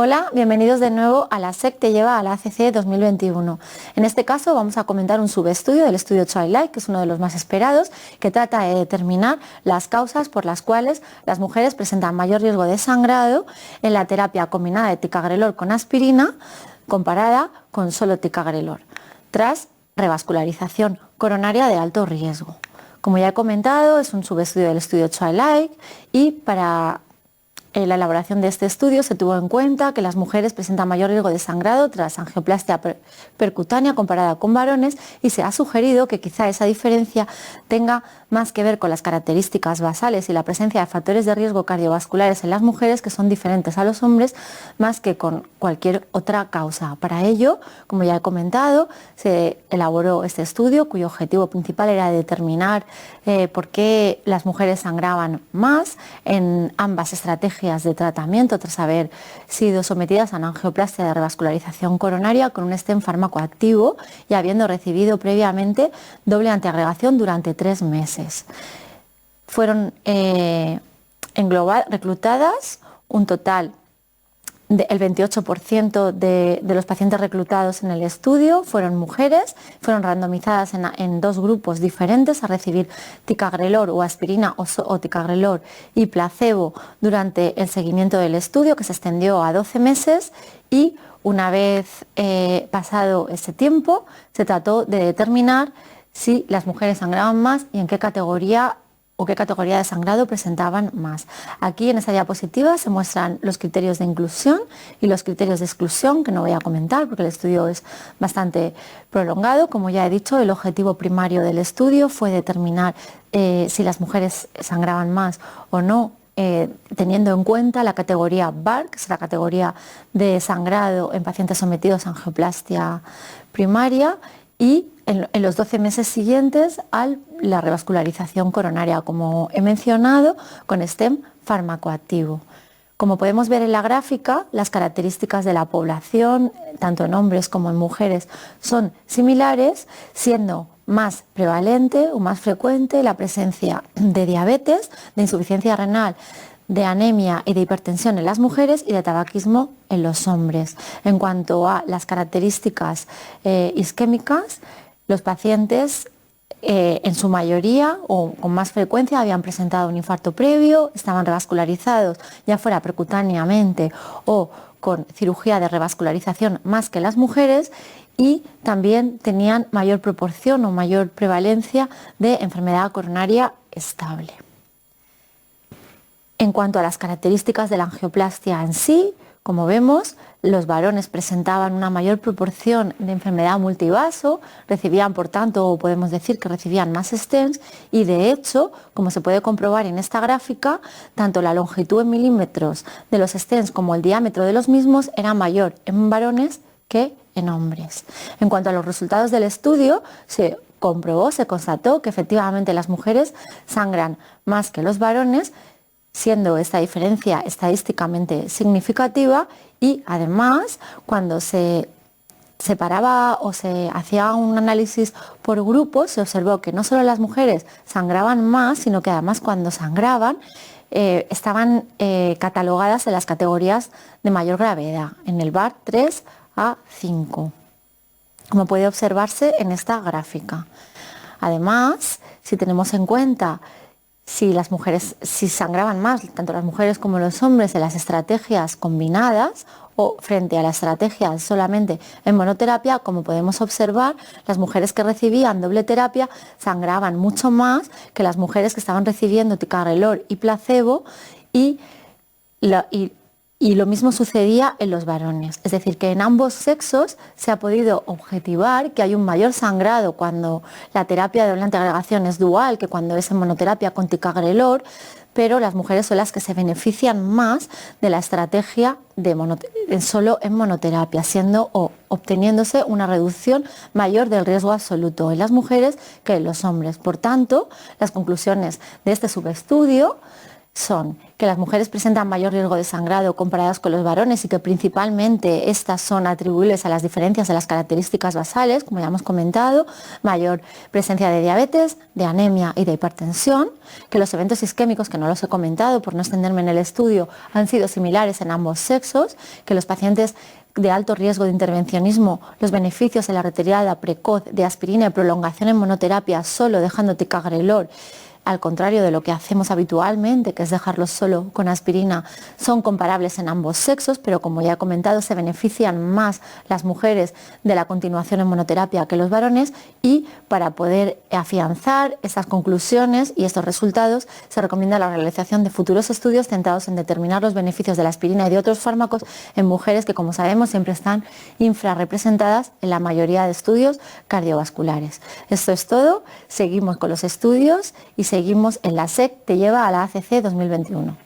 Hola, bienvenidos de nuevo a la SEC te lleva a la ACC 2021. En este caso vamos a comentar un subestudio del estudio Twilight, que es uno de los más esperados, que trata de determinar las causas por las cuales las mujeres presentan mayor riesgo de sangrado en la terapia combinada de ticagrelor con aspirina comparada con solo ticagrelor, tras revascularización coronaria de alto riesgo. Como ya he comentado, es un subestudio del estudio Twilight y para la elaboración de este estudio se tuvo en cuenta que las mujeres presentan mayor riesgo de sangrado tras angioplastia percutánea comparada con varones y se ha sugerido que quizá esa diferencia tenga más que ver con las características basales y la presencia de factores de riesgo cardiovasculares en las mujeres que son diferentes a los hombres más que con cualquier otra causa. Para ello, como ya he comentado, se elaboró este estudio cuyo objetivo principal era determinar por qué las mujeres sangraban más en ambas estrategias de tratamiento tras haber sido sometidas a una angioplastia de revascularización coronaria con un stent fármaco-activo y habiendo recibido previamente doble antiagregación durante 3 meses. Fueron reclutadas un total el 28% de los pacientes reclutados en el estudio fueron mujeres, fueron randomizadas en 2 grupos diferentes a recibir ticagrelor o aspirina o ticagrelor y placebo durante el seguimiento del estudio, que se extendió a 12 meses y una vez pasado ese tiempo se trató de determinar si las mujeres sangraban más y en qué categoría de sangrado presentaban más. Aquí en esta diapositiva se muestran los criterios de inclusión y los criterios de exclusión, que no voy a comentar porque el estudio es bastante prolongado. Como ya he dicho, el objetivo primario del estudio fue determinar si las mujeres sangraban más o no, teniendo en cuenta la categoría BAR, que es la categoría de sangrado en pacientes sometidos a angioplastia primaria, y en los 12 meses siguientes a la revascularización coronaria, como he mencionado, con stent fármacoactivo. Como podemos ver en la gráfica, las características de la población, tanto en hombres como en mujeres, son similares, siendo más prevalente o más frecuente la presencia de diabetes, de insuficiencia renal, de anemia y de hipertensión en las mujeres y de tabaquismo en los hombres. En cuanto a las características isquémicas, los pacientes en su mayoría o con más frecuencia habían presentado un infarto previo, estaban revascularizados ya fuera percutáneamente o con cirugía de revascularización más que las mujeres, y también tenían mayor proporción o mayor prevalencia de enfermedad coronaria estable. En cuanto a las características de la angioplastia en sí, como vemos, los varones presentaban una mayor proporción de enfermedad multivaso, recibían, por tanto, podemos decir que recibían más stents y, de hecho, como se puede comprobar en esta gráfica, tanto la longitud en milímetros de los stents como el diámetro de los mismos era mayor en varones que en hombres. En cuanto a los resultados del estudio, se constató que efectivamente las mujeres sangran más que los varones, siendo esta diferencia estadísticamente significativa, y además cuando se separaba o se hacía un análisis por grupos se observó que no solo las mujeres sangraban más, sino que además cuando sangraban estaban catalogadas en las categorías de mayor gravedad, en el BAR 3 a 5, como puede observarse en esta gráfica. Además, si tenemos en cuenta si sangraban más, tanto las mujeres como los hombres, en las estrategias combinadas o frente a la estrategia solamente en monoterapia, como podemos observar, las mujeres que recibían doble terapia sangraban mucho más que las mujeres que estaban recibiendo ticagrelor y placebo, y lo mismo sucedía en los varones. Es decir, que en ambos sexos se ha podido objetivar que hay un mayor sangrado cuando la terapia de doble antiagregación es dual que cuando es en monoterapia con ticagrelor, pero las mujeres son las que se benefician más de la estrategia solo en monoterapia, obteniéndose una reducción mayor del riesgo absoluto en las mujeres que en los hombres. Por tanto, las conclusiones de este subestudio son que las mujeres presentan mayor riesgo de sangrado comparadas con los varones y que principalmente estas son atribuibles a las diferencias de las características basales, como ya hemos comentado, mayor presencia de diabetes, de anemia y de hipertensión, que los eventos isquémicos, que no los he comentado por no extenderme en el estudio, han sido similares en ambos sexos, que los pacientes de alto riesgo de intervencionismo, los beneficios de la retirada precoz de aspirina y prolongación en monoterapia solo dejando ticagrelor, al contrario de lo que hacemos habitualmente, que es dejarlo solo con aspirina, son comparables en ambos sexos, pero como ya he comentado, se benefician más las mujeres de la continuación en monoterapia que los varones, y para poder afianzar estas conclusiones y estos resultados se recomienda la realización de futuros estudios centrados en determinar los beneficios de la aspirina y de otros fármacos en mujeres que, como sabemos, siempre están infrarrepresentadas en la mayoría de estudios cardiovasculares. Esto es todo, seguimos con los estudios y seguimos en la SEC, te lleva a la ACC 2021.